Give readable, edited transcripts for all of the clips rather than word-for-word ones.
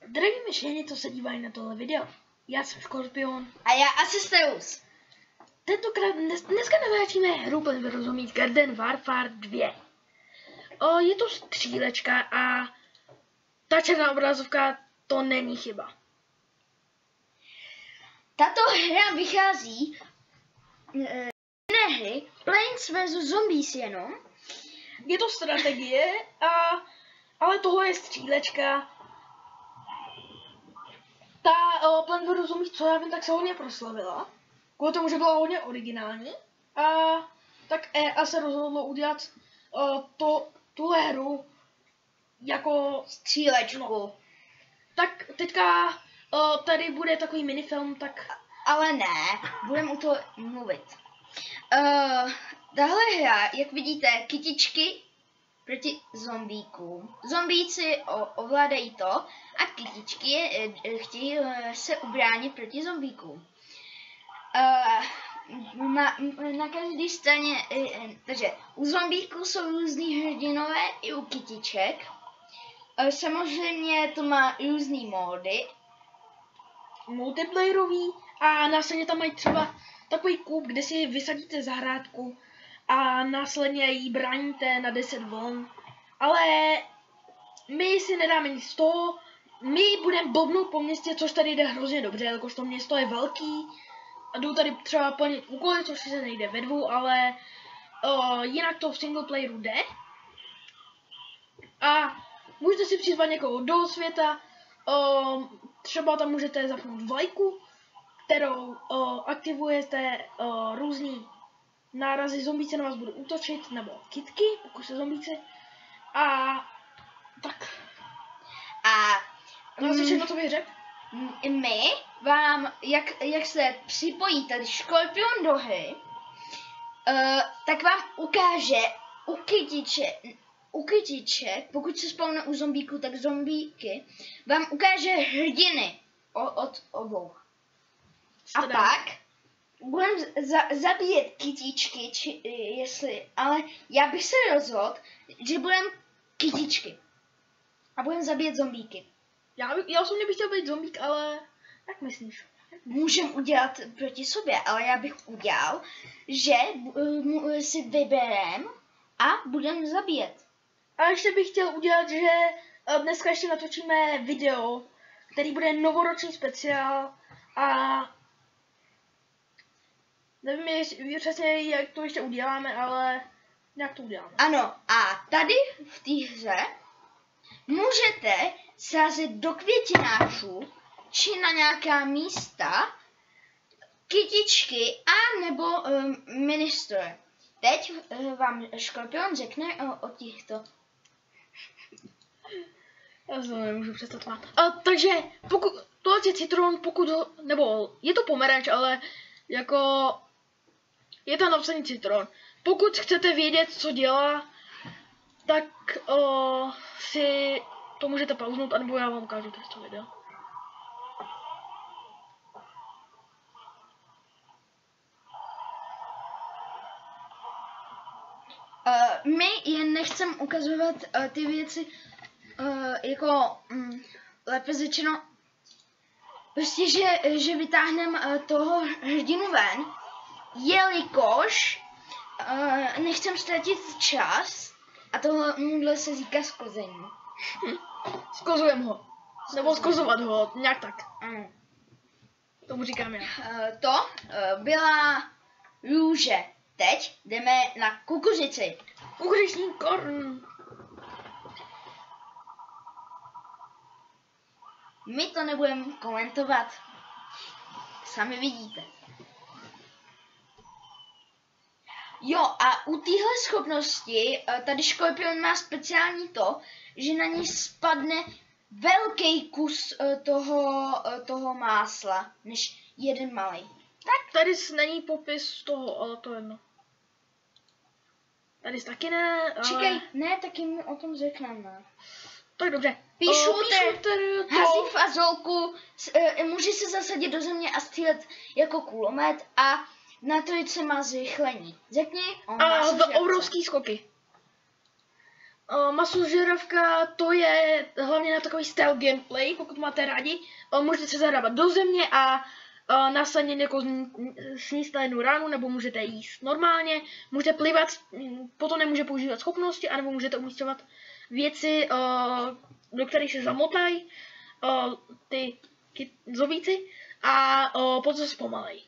Zdravíme všechny, co se dívají na tohle video. Já jsem Skorpion. A já Asisteus. Tentokrát dneska natáčíme hru Plants vs. Zombies Garden Warfare 2. Je to střílečka a ta černá obrazovka to není chyba. Tato hra vychází z hry Plants vs. Zombies jenom. Je to strategie, ale tohle je střílečka. Ta Plants vs. Zombies, co já vím, tak se hodně proslavila. Kvůli tomu, že byla hodně originální. A tak EA se rozhodlo udělat tuhle hru jako Střílečku. No. Tak teďka tady bude takový minifilm, tak... Ale ne, budeme u toho mluvit. Tahle hra, jak vidíte, kytičky proti zombíkům. Zombíci ovládají to a kytičky chtějí se ubránit proti zombíkům. Na každé straně, takže u zombíků jsou různý hrdinové i u kytiček. Samozřejmě to má různý módy. Multiplayerový a následně tam mají třeba takový kůp, kde si vysadíte zahrádku a následně ji bráníte na 10 vln. Ale my si nedáme nic z toho, my budeme blbnout po městě, což tady jde hrozně dobře, jakož to město je velký. A jdu tady třeba plnit úkoly, což se nejde ve dvou, ale jinak to v singleplayeru jde. A můžete si přizvat někoho do světa, třeba tam můžete zapnout vlajku, kterou aktivujete různý nárazy, zombíci na vás budou útočit, nebo kytky, pokud se zombíci. A tak. A všechno to bych řekl. my vám, jak se připojí tady Škorpion do hry, tak vám ukáže u kytiček, pokud se spawne u zombíků, tak zombíky, vám ukáže hrdiny od obou. A pak budeme zabíjet kytičky, ale já bych se rozhodl, že budeme kytičky. A budeme zabíjet zombíky. Já osobně bych chtěl být zombík, ale jak myslíš? Můžeme udělat proti sobě, ale já bych udělal, že si vyberem a budeme zabíjet. A ještě bych chtěl udělat, že dneska ještě natočíme video, který bude novoroční speciál a nevím přesně, jak to ještě uděláme, ale jak to uděláme. Ano, a tady v té hře můžete sázet do květináčů či na nějaká místa kytičky a nebo ministroje. Teď vám Škorpion řekne o těchto. Já se nemůžu přestat mát. Takže pokud tohle je citron, nebo je to pomeranč, ale jako je tam napsaný citron. Pokud chcete vědět, co dělá, tak si to můžete pauznout, anebo já vám ukážu to video. My jen nechceme ukazovat ty věci jako lépe řečeno, prostě, že vytáhneme toho hrdinu ven, jelikož nechcem ztratit čas a tohle se říká skození. Skozujeme ho. Nebo skozovat ho, nějak tak. Ano. Tomu říkám já. To byla růže. Teď jdeme na kukuřici. Kukuřiční korn. My to nebudeme komentovat. Sami vidíte. Jo, a u téhle schopnosti tady Škorpion má speciální to, že na ní spadne velký kus toho másla, než jeden malý. Tak tady není popis toho, ale to jedno. Tady taky ne, ale... Čekej, ne, taky mu o tom řekneme. Tak dobře. Píšuter hasí fazolku, může se zasadit do země a střílet jako kulomet a na trojce má zrychlení. Řekni, on má obrovský skoky. Masožerovka, to je hlavně na takový style gameplay, pokud máte rádi. Můžete se zahrávat do země a následně jako sníst na jednu ránu, nebo můžete jíst normálně. Můžete plivat, potom nemůže používat schopnosti, anebo můžete umísťovat věci, do kterých se zamotají ty zombíci a potom se zpomalej.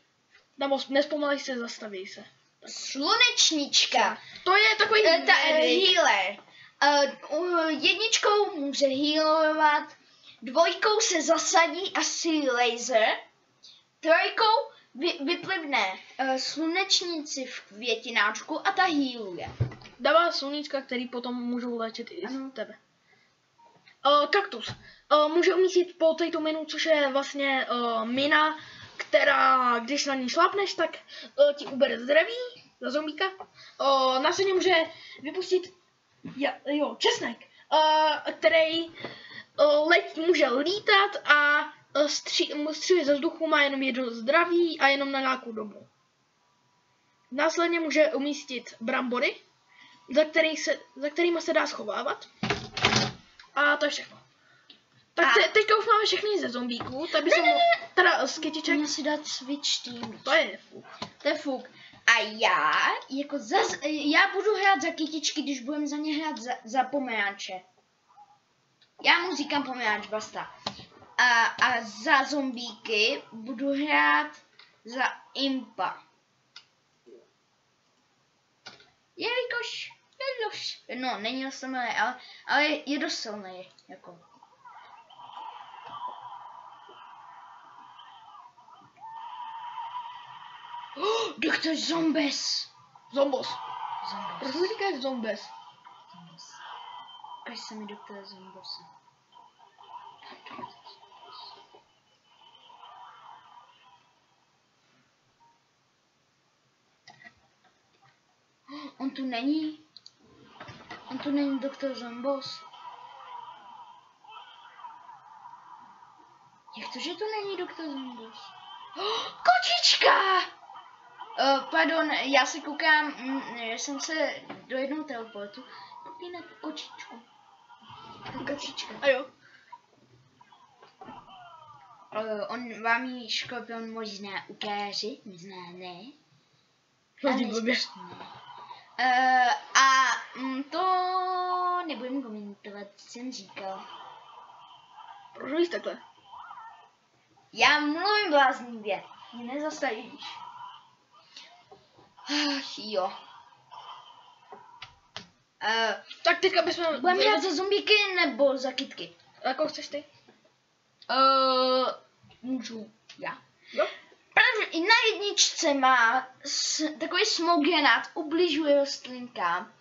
Nebo nespomalej se, zastaví se. Slunečnička. To je takový healer. Jedničkou může healovat, dvojkou se zasadí a střílí laser, trojkou vyplivne slunečníci v květináčku a ta healuje. Dává sluníčka, který potom můžou léčit i z tebe. Kaktus. Může umístit po této minu, což je vlastně mina, která, když na ní šlápneš, tak ti ubere zdraví za zombíka. Následně může vypustit česnek, který může lítat a střílet ze vzduchu, má jenom jedno zdraví a jenom na nějakou dobu. Následně může umístit brambory, za kterými se dá schovávat. A to je všechno. Tak teďka už máme všechny ze zombíků, tak by se teda z kytiček. Můžu si dát switch team. To je fuk. To je fuk. A já budu hrát za kytičky, když budeme za ně hrát za pomeranče. Já mu říkám pomeranč, basta. A za zombíky budu hrát za impa. Jelikož no, není dost silný, ale je dost silný, jako. Doktor Zombes. Zombos. Proč mi říkáš Zombes? Ukaž se mi doktora Zombose. On tu není. On tu není doktor Zombos. Jak to, že tu není doktor Zombos? Kočička! Pardon, já se koukám, jsem se do jednoho teleportu. Koukej na tu kočičku. Ta kočička. A jo. On vám jí škorpion možná ukáže, možná ne. Hodně blbě. To nebudem komentovat, co jsem říkal. Proč víš takhle? Já mluvím bláznivě, mě nezastavíš. Jo. Tak teďka bychom... Budeme hrát za zombíky nebo za kytky? Jakou chceš ty? Můžu já. Jo? I na jedničce má takový smoke granát, ubližuje rostlinkám.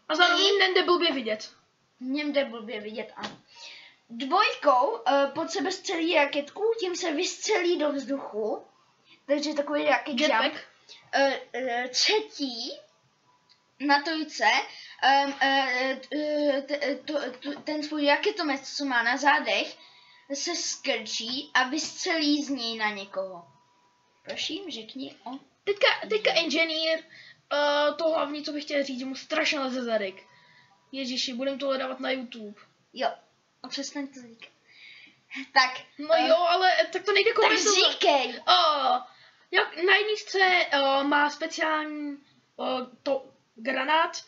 A zároveň jde blbě vidět. Něm jde blbě vidět, ano. Dvojkou pod sebe střelí raketku, tím se vystřelí do vzduchu. Takže takový rocket jump. Třetí na trojce ten svůj raketomet, co má na zádech, se skrčí a vystřelí z něj na někoho. Prosím, řekni o... Teďka Engineer, to hlavní, co bych chtěl říct, mu strašně leze zadek. Ježiši, budem to dávat na YouTube. Jo, přestaň to říkat. Tak. No jo, ale tak to nejde komentovat. Tak říkej. Na jedničce má speciální to granát,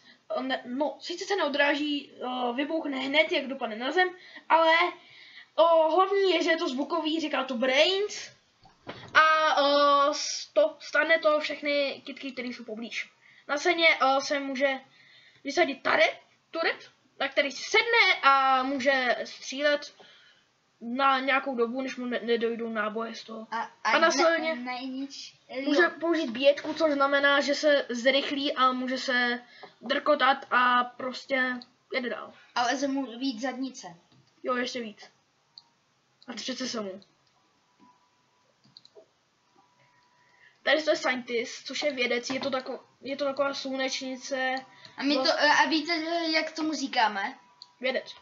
sice se neodráží, vybuchne hned, jak dopadne na zem, ale hlavní je, že je to zvukový, říká to Brains a stane to všechny kytky, které jsou poblíž. Následně se může vysadit turret, na který si sedne a může střílet na nějakou dobu, než mu nedojdou náboje z toho. A následně může použít bětku, což znamená, že se zrychlí a může se drkotat a prostě jede dál. Ale se mu víc zadnice. Jo, ještě víc. A třece se mu. Tady to je Scientist, což je vědec, je to taková slunečnice. A víte, jak tomu říkáme? Vědec.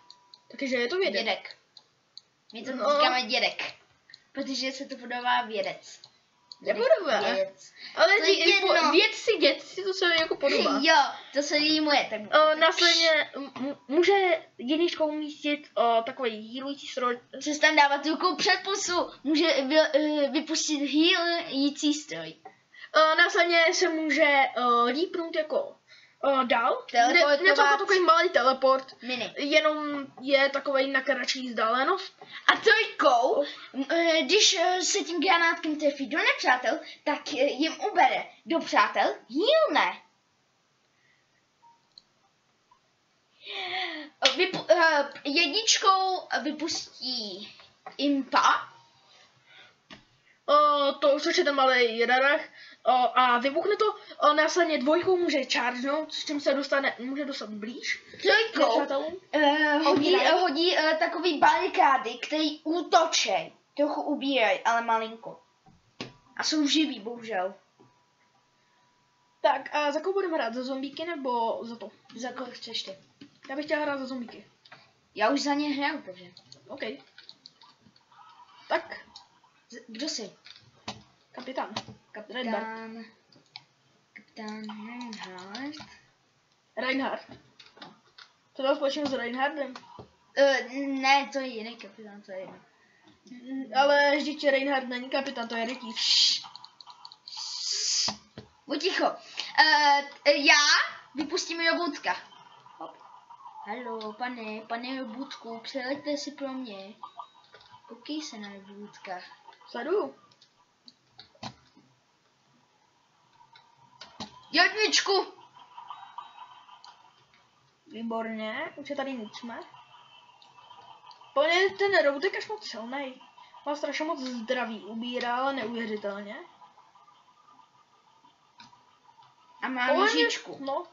Takže je to vědec. Dědek. My tomu říkáme dědek. Protože se to podává vědec. Nepodobá. Věc. Ale To je jedno. věc si to se mi jako podobá. Jo, to se jí moje. Tak... Následně může jedničkou umístit takový healující stroj. Přestaň dávat rukou před pusu. Může vypustit healující stroj. Následně se může lípnout jako dál. Teleportovat. Něco jako takový malý teleport. Mini. Jenom je takovej na kratší vzdálenost. A trojkou, když se tím granátkem trefí do nepřátel, tak jim ubere do přátel healne. Jedničkou vypustí impa. To což je ten malý radar. A vybuchne to. Následně dvojkou může chargenout, s čím se může dostat blíž. Trojkou hodí takový barikády, který útočej. Trochu ubírají, ale malinko. A jsou živí, bohužel. Tak a za koho budeme hrát? Za zombíky nebo za to? Za koho chceš ty? Já bych chtěla hrát za zombíky. Já už za ně hraju, takže. OK. Tak, Kdo jsi? kapitán. Kapitán Reinhardt. Co dal společného s Reinhardtem? Ne, to je jiný kapitán, to je jedno. Ale vždyť Reinhardt není kapitán, to je rytíř. Buď ticho. Já vypustím robůtka. Haló, pane robůtku, přeleďte si pro mě. Koukej se na robůtka. Sleduju. Jedničku! Výborně, už je tady nic jsme. Plně ten robot je až moc silnej. Má strašně moc zdraví, ubírá, ale neuvěřitelně. A má nožičku. No.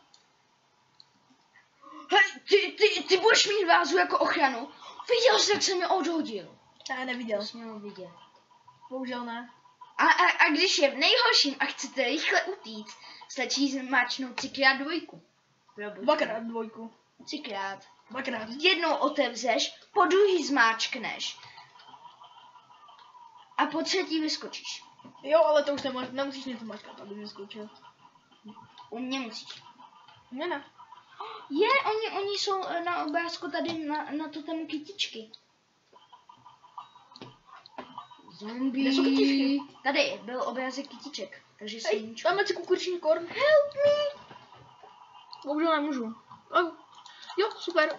Hej, ty budeš mít vázu jako ochranu. Viděl jsi, jak jsem mě odhodil? Já neviděl. To jsi měl vidět. Bohužel ne. A když je v nejhorším a chcete rychle utíct, stačí zmáčknout 3x2. Dvakrát dvojku. 3x. Dvakrát. Jednou otevřeš, po druhý zmáčkneš. A po třetí vyskočíš. Jo, ale to už nemusíš něco mačkat, aby vyskočil. U mě musíš. Ne. Oni jsou na obrázku tady na tu tému kytičky. Zombie. Kde jsou kytičky? Tady byl obrázek kytiček, takže sluníčko. Tam je kukuřiční korn. Help me! Bohužel nemůžu. Jo, super.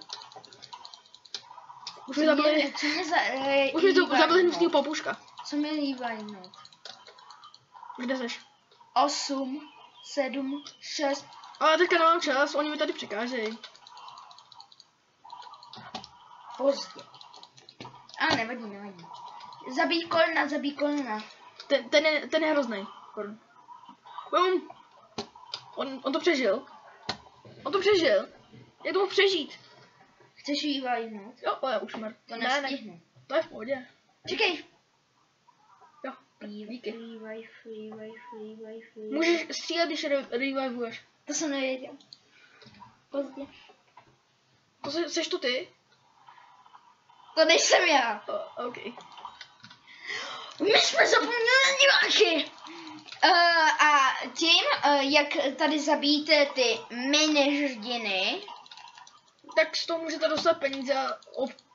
Už mi zabili hnusnýho papuška. Co mi líbajnout? Kde seš? 8, 7, 6. Ale teďka nemám čas, oni mi tady překážejí. Pozdě. Ale nevadí. Zabij kolena. Ten je hrozný. Korn. On to přežil. Jak to mohl přežít? Chceš jí vajnout? Jo, ale už mrt. To nestihnu. Ne. To je v pohodě. Čekej. Jo, díky. Revive. Můžeš střílet, když revivuješ. To jsem nevěděl. Pozdě. To seš to ty? To nejsem já. OK. My jsme zapomněli na diváky. A tím, jak tady zabijíte ty mini-hrdiny, tak z toho můžete dostat peníze.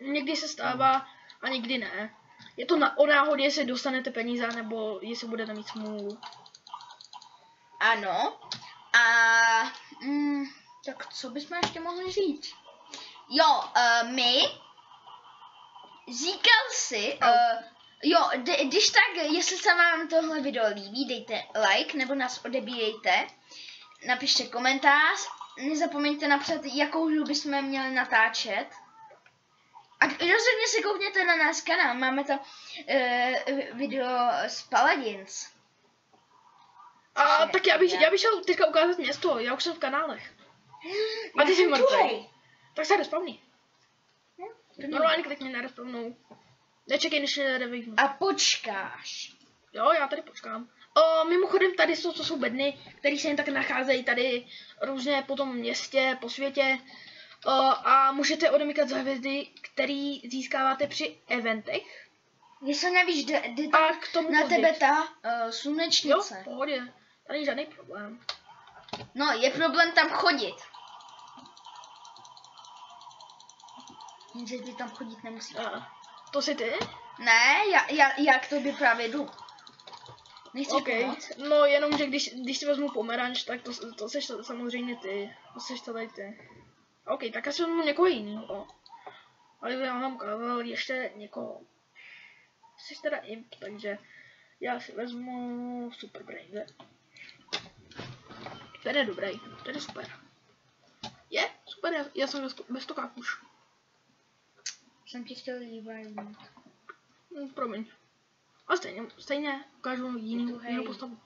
Někdy se stává a někdy ne. Je to o náhodě, jestli dostanete peníze, nebo jestli budete mít smůlu. Ano. A tak co bychom ještě mohli říct? Jo, my říkal si, když tak, jestli se vám tohle video líbí, dejte like, nebo nás odebírejte, napište komentář, nezapomeňte napsat, jakou hru bychom měli natáčet. A rozhodně si koukněte na náš kanál, máme tam video z Paladins. A tak já bych šel teďka ukázat město, já už jsem v kanálech. A ty jsi mrtvý. Tak se respawni. Normálně klikni na respawnou. Nečekej, než je revivnu. A počkáš. Jo, já tady počkám. Mimochodem tady jsou, co jsou bedny, které se jen tak nacházejí tady různě po tom městě, po světě. A můžete odemykat za hvězdy, které získáváte při eventech. Jestli nevíš, jde A k tomu na později. tebe ta Jo, slunečnice. v pohodě. Tady je žádný problém. No, je problém tam chodit. Jenže ty tam chodit nemusíš. To jsi ty? Ne, já k tobě právě jdu. Nechceš pomoct? No jenom, že když si vezmu pomeranč, tak to seš samozřejmě ty. To seš to tady ty. OK, tak asi vezmu někoho jiného. Ale já vám ukázal ještě někoho. Jsi teda imp, takže já si vezmu Super Brainze. Ten je dobrý, ten je super. Je, super, já jsem ve stokách už. Jsem ti chtěl revive. Promiň. A stejně ukážu jinou postavu.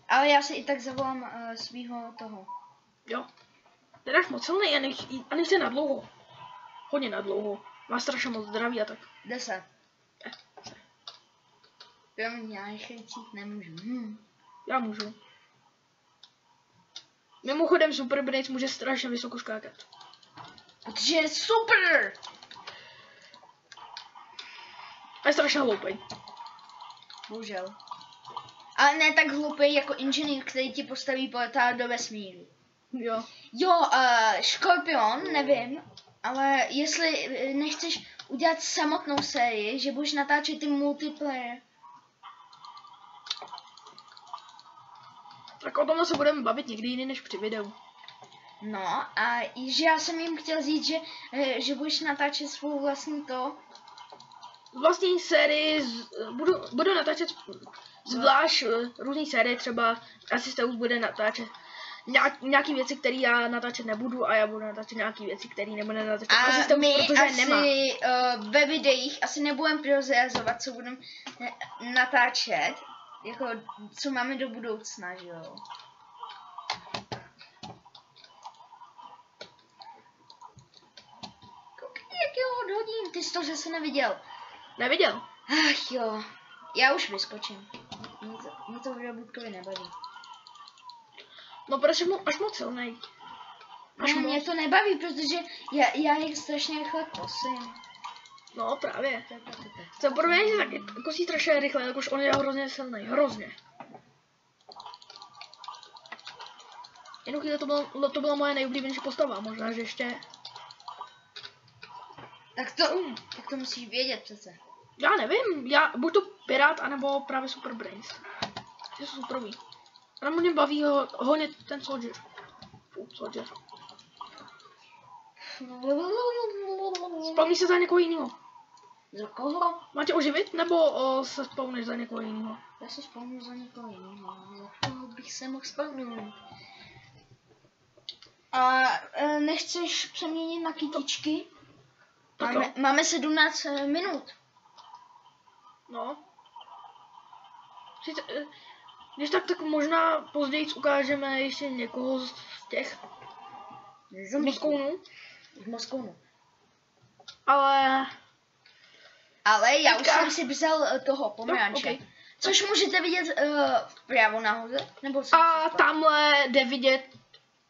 Ale já si i tak zavolám svýho toho. Jo. Ty dáš moc silný a nechce na dlouho. Hodně na dlouho. Má strašně moc zdraví a tak. 10. Promiň, já rychlejcít nemůžu. Já můžu. Mimochodem Super Brainz může strašně vysoko skákat. Protože je super! A je strašně hloupej. Bohužel. Ale ne tak hloupý jako inženýr, který ti postaví portál do vesmíru. Jo. Jo, Škorpion, nevím, ale jestli nechceš udělat samotnou sérii, že budeš natáčet ty multiplayer. Tak o tomhle se budeme bavit někdy jiný než při videu. No a že já jsem jim chtěl říct, že budeš natáčet svou vlastní to. Vlastní sérii budu natáčet zvlášť různé série, třeba Asisteus bude natáčet nějaký věci, které já natáčet nebudu a já budu natáčet nějaký věci, které nebude natáčet Asisteus, my protože asi nemá. ve videích asi nebudeme prozrazovat, co budeme natáčet, jako co máme do budoucna, že jo. Koukej, jak jo odhodím, ty jsi to zase neviděl. Neviděl? Ach jo, já už vyskočím. Mě to v Budkovi nebaví. No protože až moc silnej. Mě to nebaví, protože já je strašně rychle kosím. No právě. Co pro mě je taky kosí strašně rychle, jakož on je hrozně silný, hrozně. Jednou chvíli to byla moje nejoblíbenější postava, možná, že ještě... Tak to musíš vědět přece. Já nevím, buď to Pirát, anebo právě Super Brainz. Že jsou superový. A mě baví hodně ten Soldier. Soldier. Spawní se za někoho jiného. Za koho? Má tě oživit, nebo se spawneš za někoho jiného? Já se spawnu za někoho jiného. Za koho bych se mohl spawnout? A nechceš přeměnit na kytičky? Máme 17 minut. No. Když tak možná později ukážeme ještě někoho z těch Moskounů. Ale já už jsem si vzal toho pomeranče. Okay. Což můžete vidět vpravo nahoře. Nebo a tamhle jde vidět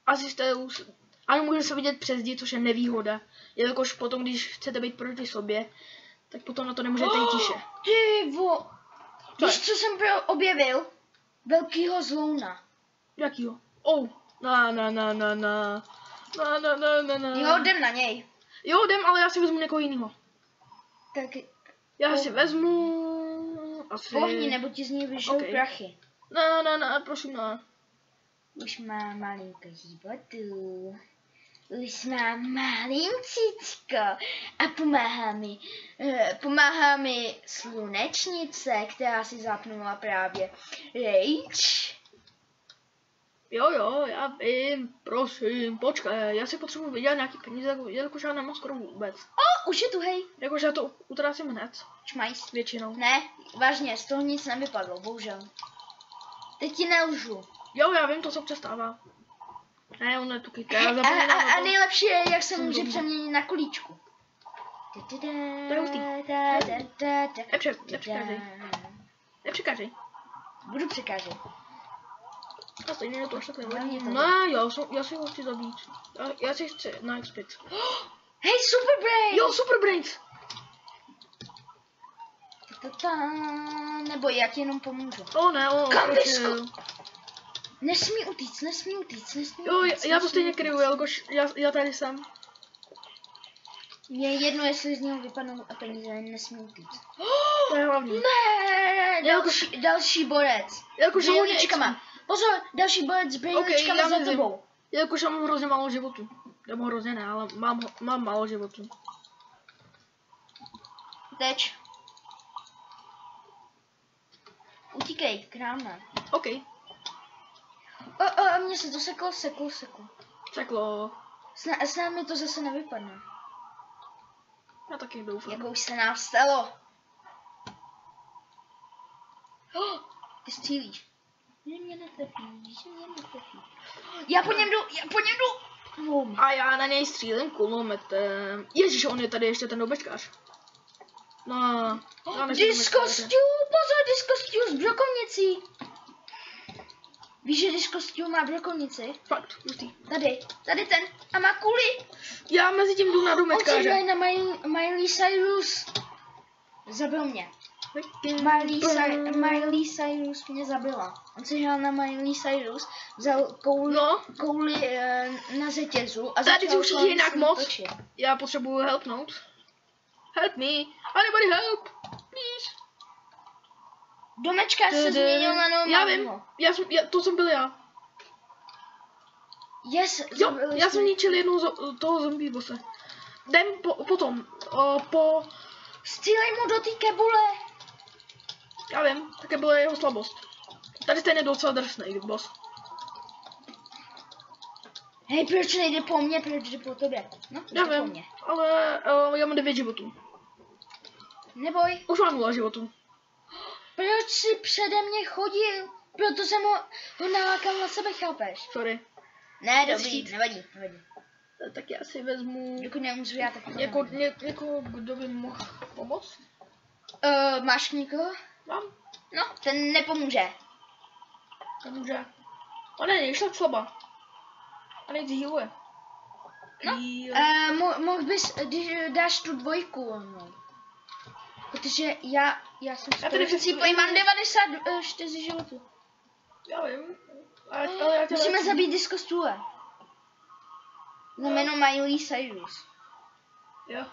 Asisteus. Ano, může se vidět přes zdi, což je nevýhoda. Jelikož potom, když chcete být proti sobě, tak potom na to nemůžete jít tiše. Víš, co jsem objevil? Velkýho zlouna. Jakýho? Jo, jdem na něj. Jo, jdem, ale já si vezmu někoho jiného. Tak... Já si vezmu... Asi... Pohni, nebo ti z ní vyžnou prachy. Ne, prosím, ne. Už mám malinko životu. Už mám malincicko. A pomáhá mi slunečnice, která si zapnula právě rage. Jo, já vím, prosím, počkej, já si potřebuji vydělat nějaký peníze, jakož já nemám skoro vůbec. Už je tu, hej. Jakož já to utrácím hned. Čmajs. Většinou. Ne, vážně, z toho nic nevypadlo, bohužel. Teď ti nelžu. Jo, já vím, to se přestává. Ne, on je tu kytka, já a nejlepší je, jak se může přeměnit na kolíčku. To je hustý. Nepřekážej. Budu překážet. A stejně to až tak nevadí. Ne, já si ho chci zabít. Já si chci na expit. Hej, Super Brainz! Jo, Super Brainz! života, nebo jak jenom pomůžu. Ne, Kam nesmí utíct, nesmí utíct. Jo, já to stejně kryju, jelikož já tady jsem. Mně je jedno, jestli z něho vypadnou a peníze, nesmí utíct. To je hlavní. Ne, další borec. Jelikož S brýličkama. Pozor, další borec s brýličkama za tebou. Jelikož já mám hrozně málo životu. Nebo hrozně ne, ale mám málo životu. Teď. Utíkej, k nám ne. OK. Mně se to seklo. Seklo. Snad mi to zase nevypadne. Já taky doufám. Jako už se nám stalo. Ty střílíš. Mě netrefíš. Já po něm jdu. A já na něj střílím kulometem. Ježíš, on je tady ještě ten dobečkář. No. Disco Stew s brokovnicí. Víš, že Disco Stew má brokovnici? Fakt, hustý. Tady ten. A má kuly. Já mezi tím jdu na domečkáře. On se na Miley Cyrus. Zabil mě. Miley Cyrus mě zabila. On se hrál na Miley Cyrus, vzal kouli na řetězu a tady začal už je jinak moc. točit. Já potřebuju helpnout. Help me. Anybody help. Please. Domečka se změnil na normálního. Já vím, to jsem byl já. Yes, Jo, já jsem ničil toho zombie bose. Jdem potom. Střílej mu do té kebule. Já vím, také byla jeho slabost. Tady stejně docela drsnej boss. Hej, proč nejde po mně, proč jde po tobě? No, já vím, po mně. ale já mám 9 životů. Neboj. Už mám 0 životů. Proč jsi přede mě chodil? Proto jsem ho nalákal na sebe, chápeš? Sorry. Ne, dobrý, nevadí. Tak já si vezmu... Dokud nemůžu já, tak to někoho, kdo by mohl pomoct? Máš někoho? Mám. No, ten nepomůže. Nemůže. On není šlak slaba. On nejc healuje. No, mohl bys, když dáš tu dvojku, no. Protože já jsem skoro mám 94 životů. Já vím. Ale já musíme zabít Disco Stůle. Na jméno Miley Cyrus. Jo.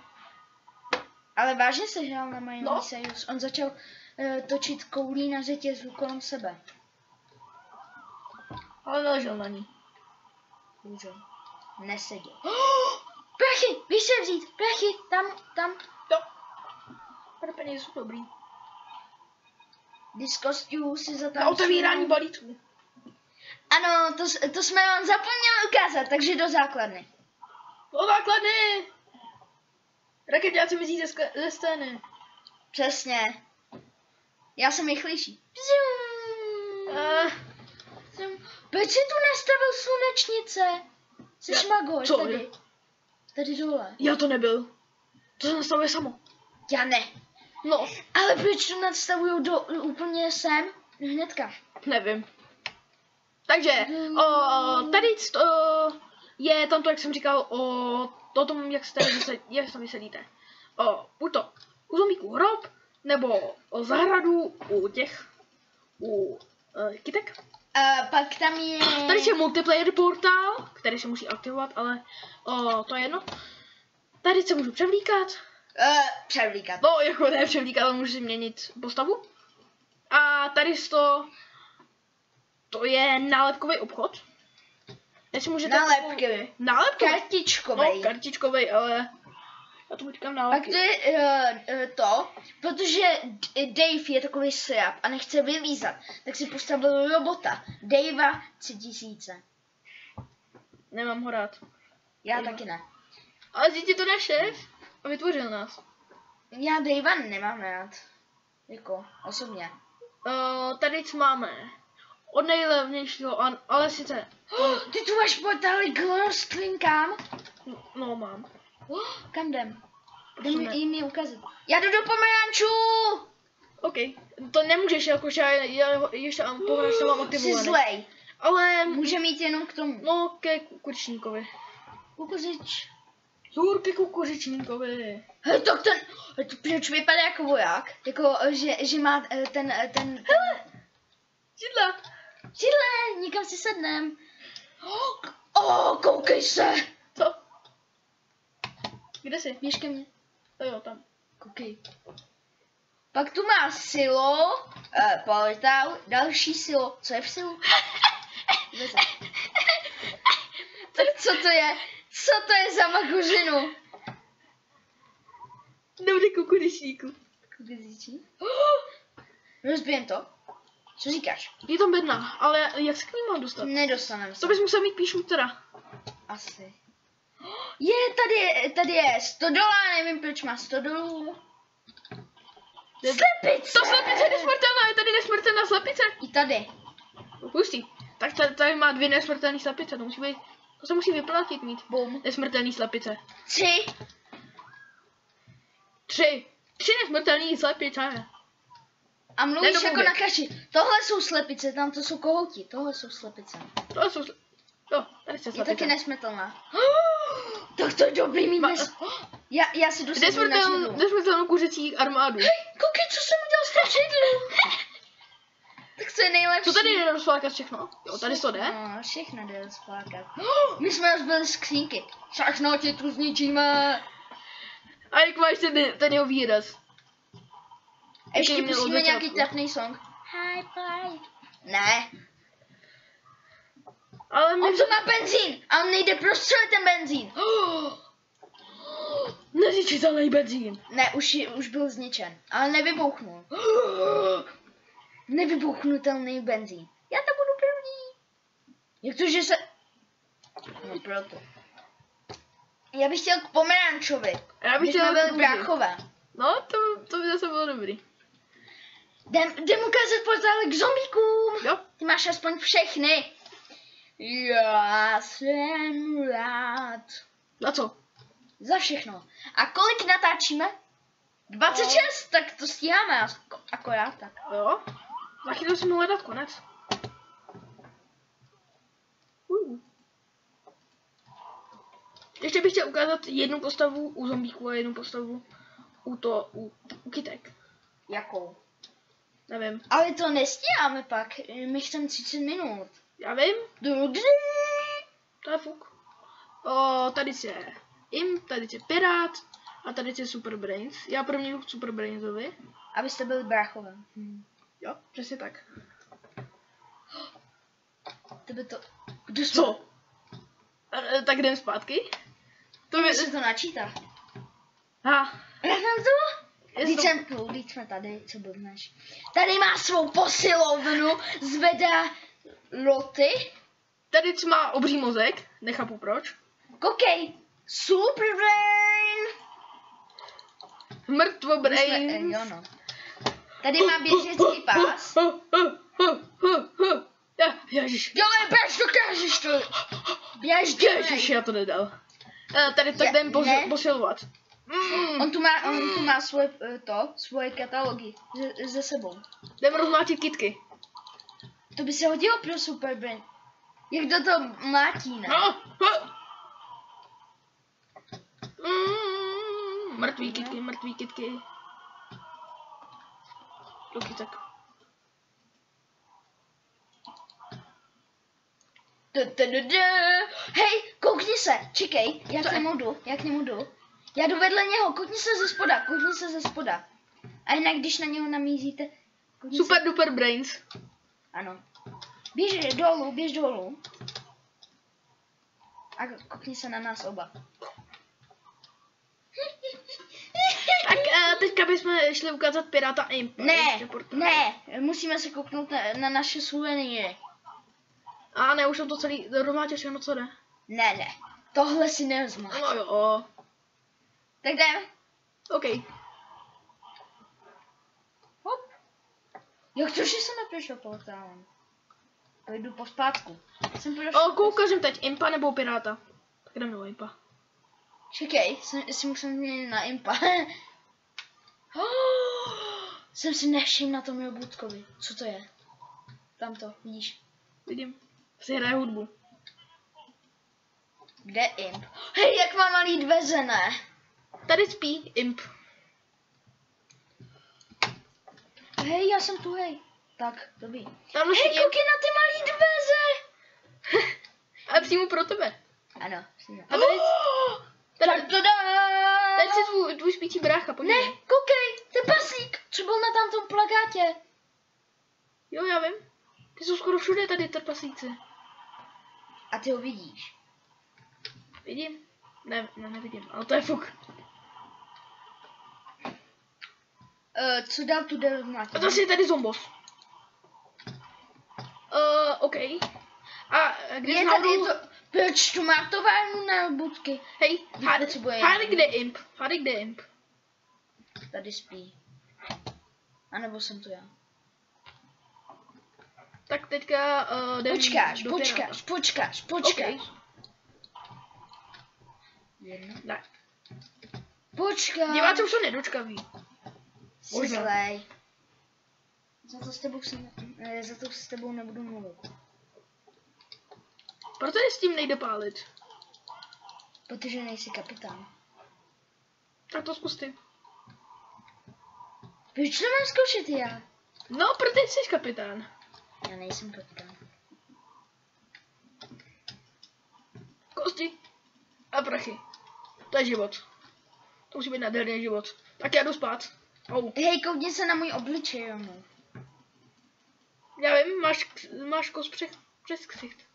Ale vážně se hrál na Miley Cyrus. On začal točit koulí na řetězu kolem sebe. Ale neležel na ní. Bohužel. Neseděl. Prachy! Víš se vzít! Prachy! Tam! Jo. Tady peníze jsou dobrý. Disco Stew si za Na otevírání balíčků. Ano, to jsme vám zapomněli ukázat, takže do základny. Do základny! Raketáci mizí ze scény. Přesně. Já jsem rychlejší. Proč jsi tu nastavil slunečnice? Jsi magor, tady. Tady dole. Já to nebyl. To se nastavuje samo. Já ne. No. Ale proč to nastavují úplně sem? Hnedka. Nevím. Takže, tady je tam to, jak jsem říkal, o tom, jak se vysedíte. Buď to u zombíků hrob, nebo o zahradu u kytek. Pak tam je... Tady je multiplayer portál, který se musí aktivovat, ale to je jedno. Tady se můžu převlíkat. Převlíkat. No, jako ne převlíkat, ale můžu si měnit postavu. A tady to je nálepkový obchod. Jestli můžete... Nálepky. Nálepkový? Kartičkovej. No, kartičkovej, ale... Já tomu říkám nálepky. Pak to je protože Dave je takový srap a nechce vylízat, tak si postavil robota. Davea 3000. Nemám ho rád. Já taky ne. Ale zjistí to náš šéf a vytvořil nás. Já Davea nemám rád. Jako, osobně. Tady máme od nejlevnějšího, ale sice... Ty tu máš portály k rostlinkám? No, mám. Kam jdem? Jdem jim je ukázat. Já jdu do pomerančů! OK, to nemůžeš, jakože já ještě pomeranč mám aktivovaný. Jsi zlej. Ale... Může mít jenom k tomu. No, ke kukuřičníkovi. Kukuřič. Zůrky kukuřičníkovi. Hej, tak ten, proč vypadá jako voják? Jako, že má ten... Židla. Židle, nikam si sednem. Koukej se. Co? Kde jsi? Běž ke mně. To jo, tam. Koukej. Pak tu má silo, portál, další silo. Co je v silu? Tak co to je? Co to je za magořinu? Dobrý kukuřičníku. Kukuřičí? Rozbijem to. Co říkáš? Je tam bedna, ale jak se k ní mám dostat? Nedostaneme se. To bys musel mít píšu teda. Asi. Tady je 100 $, nevím proč má 100 $. Slepice! To slepice je nesmrtelná, je tady nesmrtelná slepice. I tady. Hustý. Tak tady má 2 nesmrtelné slepice, to se musí vyplatit mít. Bum. Nesmrtelný slepice. 3. 3 nesmrtelný slepice. A mluvíš jako Nedomluvě. na kaši. Tohle jsou slepice, tam to jsou kohouti. Tohle jsou slepice. To jsou jo, tady se Je slepice. taky nesmrtelná. Tak to je dobrý mít Já si dostanu na židlu. Nesmrtelnou kuřecí armádu. Koukej, co jsem udělal s tou židlu. Tak co je nejlepší? Co tady jde rozflákat všechno? Jo, tady to jde. No, všechno jde rozflákat. My jsme rozbili skřínky. Všechno ti tu zničíme. A jak máš ten jeho výraz? Ještě měl od pustíme nějaký začátku. trapný song. Hi, bye. Ne. Ale my... On to má benzín. A on nejde prostřelit ten benzín. Nezničitelný benzín. Ne, už byl zničen. Ale nevybouchnul. Nevybouchnutelný benzín. Já to budu první. Jak to, že se... No proto. Já bych chtěl k pomerančovi. Já bych Když jsme chtěl byli k bráchové. No, to by zase bylo dobrý. Jdem ukázat portály k zombíkům. Jo. Ty máš aspoň všechny. Já jsem rád. Za co? Za všechno. A kolik natáčíme? 26, tak to stíháme akorát tak. Jo. Za chvíli musím hledat konec. Ještě bych chtěl ukázat jednu postavu u zombíků a jednu postavu u kytek. Jakou? Nevím. Ale to nestíháme pak. My chceme 30 minut. Já vím. Du. To je fuk. O, tady je Imp, tady je Pirát a tady je Super Brains. Já pro mě jdu k Super Brainsovi. Abyste byli bráchové. Jo, přesně tak. Tebe to... Kdo jsme? Co? Tak jdem zpátky. To To je... se to načítá. Ha. Jdem to? Jestli Vždyť jsme tady, co blbneš. Tady má svou posilovnu, zvedá loty. Tady má obří mozek, nechápu proč. Koukej, Super Brain. Mrtvo Brain. Jo no. Tady má běžecký pás. Ježiš. Dělej, běž, dokážeš to. Běž, Ježiš, já to nedal. Tady tak jdem ne. posilovat. On tu má svoje katalogy ze sebou. Jdem rozmlátit kytky. To by se hodilo pro Super Brain. Jak do toho mlátí, ne? Mrtví kytky. Ruky tak. Hej, koukni se, čekej, já k němu jdu. Já jdu vedle něho, koukni se ze spoda. A jinak, když na něho namíříte... Super duper brains. Ano. Běž dolů. A koukni se na nás oba. Tak teďka bychom šli ukázat Piráta a Impa. Ne, musíme se kouknout na naše suvenýry. A ne, už jsem to celý rozmlátil všechno, co jde. Ne, tohle si nerozmáš. No jo. Tak jdeme. OK. Hop. Jak to, že jsem neprošel portálem? Pojdu pospátku. Ukážem teď Impa nebo Piráta. Tak jdeme do Impa. Čekej, si musím změnit na Impa. Jsem si nevšiml na tom jeho budkovi. Co to je? Tamto, vidíš? Vidím. Si hraje hudbu. Kde je imp? Hej, jak mám malý dveře, ne? Tady spí imp. Hej, já jsem tu, hej. Tak, dobrý. Tamhle Hej, spí imp. koukej na ty malý dveře. Ale přímo pro tebe. Ano, přímo. A tady, tady Tada! si tvůj spící brácha, podívej. Ne, koukej, to je pasík, co byl na tamtom plakátě. Jo, já vím. Ty jsou skoro všude tady trpasíci. A ty ho vidíš. Vidím? Ne, nevidím, ale to je fuk. Co dál tu jde na A zase je tady zombos. OK. A když je tady to, proč tu má továrnu na budky? Hej, potřebuje hádej kde je imp. Hádej kde je imp. Tady spí. A nebo jsem to já. Tak teďka jdem do Počkáš. Okay. Jedno. Ne. Počkáš. Diváci už jsou nedočkaví. Syslej. Za to s tebou nebudu mluvit. Proto je s tím nejde pálit. Protože nejsi kapitán. Tak to zkus ty. Proč to mám zkoušet já? No, protože jsi kapitán. Já nejsem kapitán. Kosti a prachy. To je život. To musí být nádherný život. Tak já jdu spát. Au. Hej, koukni se na můj obličej, jo. Já vím, máš kos přes ksicht.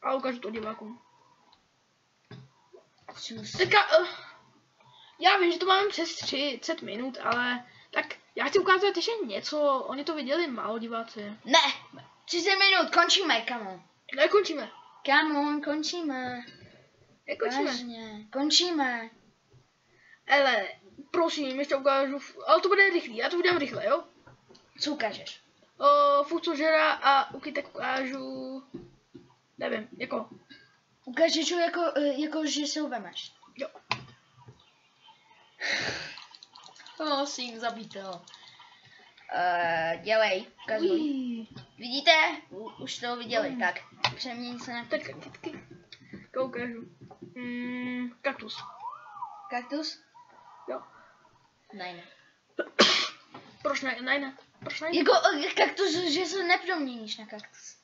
A ukážu to divákům. Teďka, já vím, že to máme přes 30 minut, ale tak já chci ukázat ještě něco. Oni to viděli málo diváci. Ne, 30 minut, končíme, kamo. Nekončíme. Kamo, končíme. Nekončíme. Vážně, končíme. Ale prosím, ještě ukážu, ale to bude rychlý, já to udělám rychle, jo? Co ukážeš? Fucožera a ukytek ukážu, nevím, jako. Ukážeš ho jako že se ho vemeš. Jo. Musím zabít ho. Dělej, ukazuj. Vidíte? Už to viděli, tak přeměň se na Teďka kytky. To ukážu. Kaktus. kaktus. Jo. Ne. Proč ne? Proč ne? Jako kaktus, že se neproměníš na kaktus.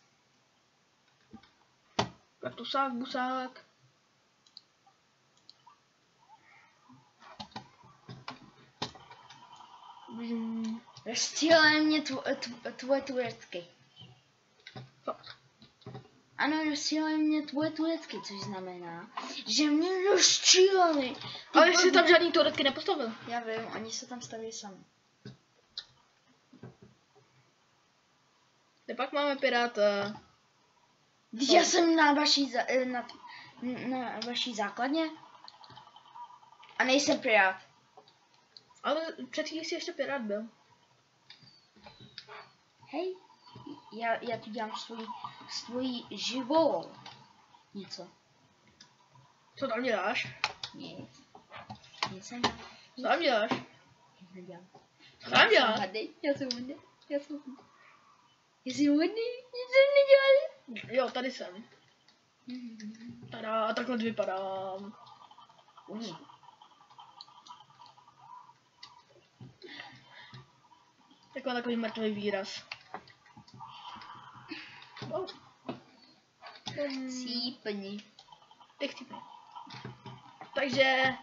Kaktusák, busák. Rozstřílely mě tvoje turetky. Fakt. Ano, rozstřílely mě tvoje turetky, což znamená, že mě rozstřílely. Ale jsi tam žádný turetky nepostavil. Já vím, oni se tam staví sami. Pak máme piráta. Když já jsem na vaší základně a nejsem pirát. Ale před chvílí jsi ještě pirát byl. Hej, já tu dělám svoji živou. Něco. Co tam děláš? Nic. Nic nedělám. Co tam děláš? Nic nedělám. Co tam děláš? Já jsem hodný. Nic jsem nedělal. Jo, tady jsem. Tada, a takhle vypadám. Takový mrtvý výraz. Oh. Cípni. Teď chcípne. Takže,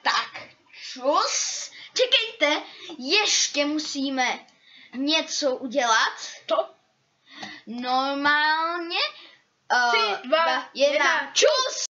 Tak, čus. Čekejte, ještě musíme něco udělat. co? Normálně. 3, 2, 1, čus.